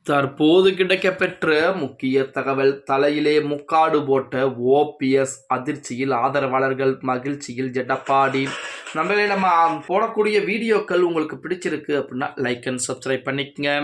தற்போது கிடைக்கப்பெற்ற முக்கிய தகவல். தலையிலே முக்காடு போட்ட ஓபிஎஸ் அதிர்ச்சியில், ஆதரவாளர்கள் மகிழ்ச்சியில். எடப்பாடி நம்ம போடக்கூடிய வீடியோக்கள் உங்களுக்கு பிடிச்சிருக்கு அப்படின்னா லைக் அண்ட் சப்ஸ்கிரைப் பண்ணிக்கங்க.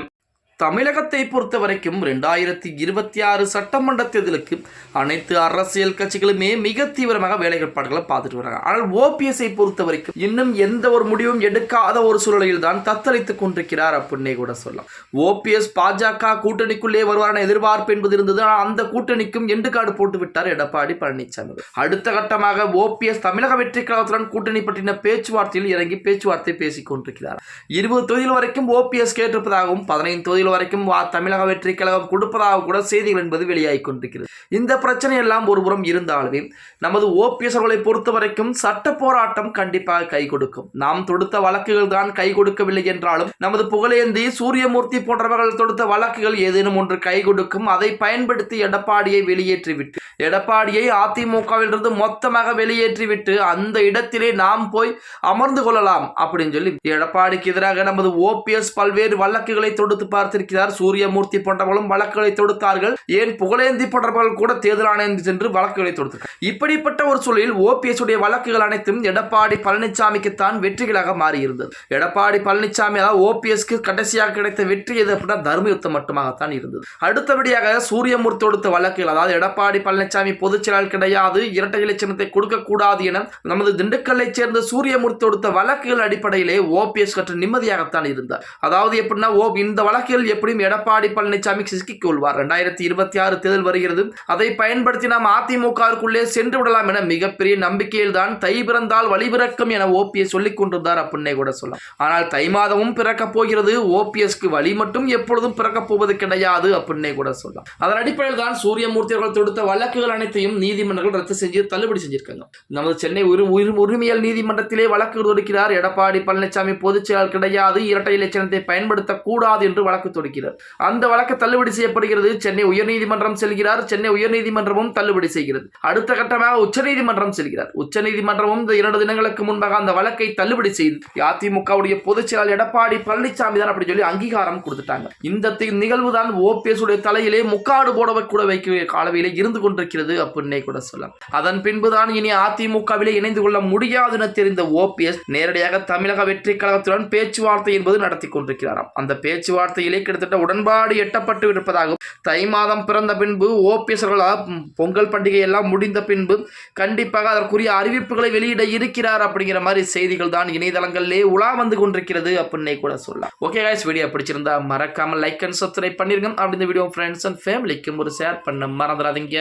தமிழகத்தை பொறுத்த வரைக்கும் 2026 சட்டமன்ற தேர்தலுக்கு அனைத்து அரசியல் கட்சிகளுமே மிக தீவிரமாக வேலைப்பாடுகளை பார்த்துட்டு வராங்க. ஆனால் ஓபிஎஸ்ஐ பொறுத்த வரைக்கும் இன்னும் எந்த ஒரு முடிவும் எடுக்காத ஒரு சூழலில் தான் தத்தளித்துக் கொண்டிருக்கிறார் அப்படின்னே கூட சொல்லலாம். ஓபிஎஸ் பாஜக கூட்டணிக்குள்ளே வருவாரான எதிர்பார்ப்பு என்பது இருந்தது. ஆனால் அந்த கூட்டணிக்கும் எண்டுகாடு போட்டு விட்டார் எடப்பாடி பழனிசாமி. அடுத்த கட்டமாக ஓபிஎஸ் தமிழக வெற்றி கழகத்துடன் கூட்டணி பற்றின பேச்சுவார்த்தையில் இறங்கி பேச்சுவார்த்தை பேசிக் கொண்டிருக்கிறார். 20 தொகுதிகள் வரைக்கும் ஓபிஎஸ் கேட்டிருப்பதாகவும் 15 தொகுதிகள் வரைக்கும் தமிழக வெற்றி கழகம் கொடுப்பதாக கூட செய்திகள் என்பது வெளியாகிக் கொண்டிருக்கிறது. இந்த பிரச்சனை எல்லாம் ஒருபுறம் இருந்தாலுமே நமது ஓபிஎஸ் அவர்களை பொறுத்த வரைக்கும் சட்ட போராட்டம் கண்டிப்பாக கை கொடுக்கும். நாம் தொடுத்த வழக்குகள் தான் கை கொடுக்கவில்லை என்றாலும் நமது புகழேந்தி, சூரியமூர்த்தி போன்றவர்கள் தொடுத்த வழக்குகள் ஏதேனும் ஒன்று கை கொடுக்கும். அதை பயன்படுத்தி எடப்பாடியை வெளியேற்றிவிட்டு, எடப்பாடியை அதிமுகவிலிருந்து மொத்தமாக வெளியேற்றிவிட்டு அந்த இடத்திலே நாம் போய் அமர்ந்து கொள்ளலாம் அப்படின்னு சொல்லி எடப்பாடிக்கு எதிராக நமது ஓபிஎஸ் பல்வேறு வழக்குகளை தொடுத்து பார்த்திருக்கிறார். சூரியமூர்த்தி போன்றவர்களும் வழக்குகளை தொடுத்தார்கள். ஏன் புகழேந்தி போன்றவர்கள் கூட தேர்தல் ஆணையம் சென்று வழக்குகளை தொடுத்தார்கள். இப்படிப்பட்ட ஒரு சூழலில் ஓபிஎஸ் உடைய வழக்குகள் அனைத்தும் எடப்பாடி பழனிசாமிக்கு தான் வெற்றிகளாக மாறியிருந்தது. எடப்பாடி பழனிசாமி அதாவது ஓபிஎஸ்க்கு கடைசியாக கிடைத்த வெற்றி எது அப்படின்னா தர்ம யுத்தம் மட்டுமாகத்தான் இருந்தது. அடுத்தபடியாக சூரியமூர்த்தி தொடுத்த வழக்குகள், அதாவது எடப்பாடி பழனிசாமி பொதுச் செயலாளர் கிடையாது, இரட்டை இலை சின்னத்தை கொடுக்கக்கூடாது என நமது திண்டுக்கல்லை சேர்ந்த சூரியமூர்த்தி தொடுத்த வழக்குகள் அடிப்படையிலே ஓபிஎஸ் கற்று நிம்மதியாகத்தான் இருந்தார். அதாவது எப்படின்னா இந்த வழக்குகள் எப்படியும் எடப்பாடி பழனிசாமி சிக்கிக் கொள்வார். 2026 தேர்தல் வருகிறது, அதை பயன்படுத்தி நாம் அதிமுகவுக்குள்ளே சென்று விடலாம் என மிகப்பெரிய நம்பிக்கையில் தான் தை பிறந்தால் வழி பிறக்கும் என ஓபிஎஸ் சொல்லிக் கொண்டிருந்தார் அப்படின்னே கூட சொல்லலாம். ஆனால் தை மாதமும் பிறக்கப் போகிறது. ஓபிஎஸ்க்கு வழி மட்டும் எப்பொழுதும் பிறக்கப் போவது கிடையாது அப்படின்னே கூட சொல்லலாம். அதன் அடிப்படையில் தான் சூரியமூர்த்தி அவர்கள் தொடுத்த வழக்குகள் அனைத்தையும் நீதிமன்றங்கள் ரத்து செஞ்சு தள்ளுபடி செஞ்சிருக்காங்க. நமது சென்னை உரிமையல் நீதிமன்றத்திலே வழக்கு தொடுக்கிறார். எடப்பாடி பழனிசாமி பொதுச் செயலாளர் கிடையாது, இரட்டை இலை சின்னத்தை பயன்படுத்தக்கூடாது என்று வழக்கு தொடுக்கிறார். அந்த வழக்கு தள்ளுபடி செய்யப்படுகிறது. சென்னை உயர்நீதிமன்றம் செல்கிறார். சென்னை உயர்நீதிமன்றமும் தள்ளுபடி செய்கிறது. அடுத்த கட்டமாக உச்சநீதிமன்றம் செல்கிறார். உச்சநீதிமன்றமும் 2 தினங்களுக்கு முன்பாக அந்த வழக்கை தள்ளுபடி செய்து அதிமுகவுடைய பொதுச் செயலாளர் எடப்பாடி பழனிசாமி தான் அப்படி சொல்லி அங்கீகாரம் கொடுத்துட்டாங்க. இந்த நிகழ்வு தான் ஓபிஎஸ் உடைய தலையிலே முக்காடு போட கூட வைக்க அளவிலே இருந்து கொண்டிருக்கிறது அப்படின்னே கூட சொல்லலாம். அதன் பின்புதான் இனி அதிமுகவிலே இணைந்து கொள்ள முடியாது என தெரிந்த ஓபிஎஸ் நேரடியாக தமிழக வெற்றி கழகத்துடன் பேச்சுவார்த்தை என்பது நடத்தி கொண்டிருக்கிறாராம். அந்த பேச்சுவார்த்தையிலே கிட்டத்தட்ட உடன்பாடு எட்டப்பட்டு இருப்பதாகவும், தை மாதம் பிறந்த பின்பு ஓபிஎஸ் பொங்கல் பண்டிகை எல்லாம் முடிந்த பின்பு கண்டிப்பாக அதற்குரிய அறிவிப்புகளை வெளியிட இருக்கிறார் அப்படிங்கிற மாதிரி செய்திகள் தான் இணையதளங்களிலே உலா வந்து கொண்டிருக்கிறது அப்படின்னே கூட சொல்லலாம். ஓகே गाइस, வீடியோ பிடிச்சிருந்தா மறக்காம லைக் அண்ட் சப்ஸ்கிரைப் பண்ணிருங்க. அப்படி இந்த வீடியோ ஃப்ரெண்ட்ஸ் அண்ட் ஃபேமிலிக்கும் ஒரு ஷேர் பண்ண மறந்துடாதீங்க.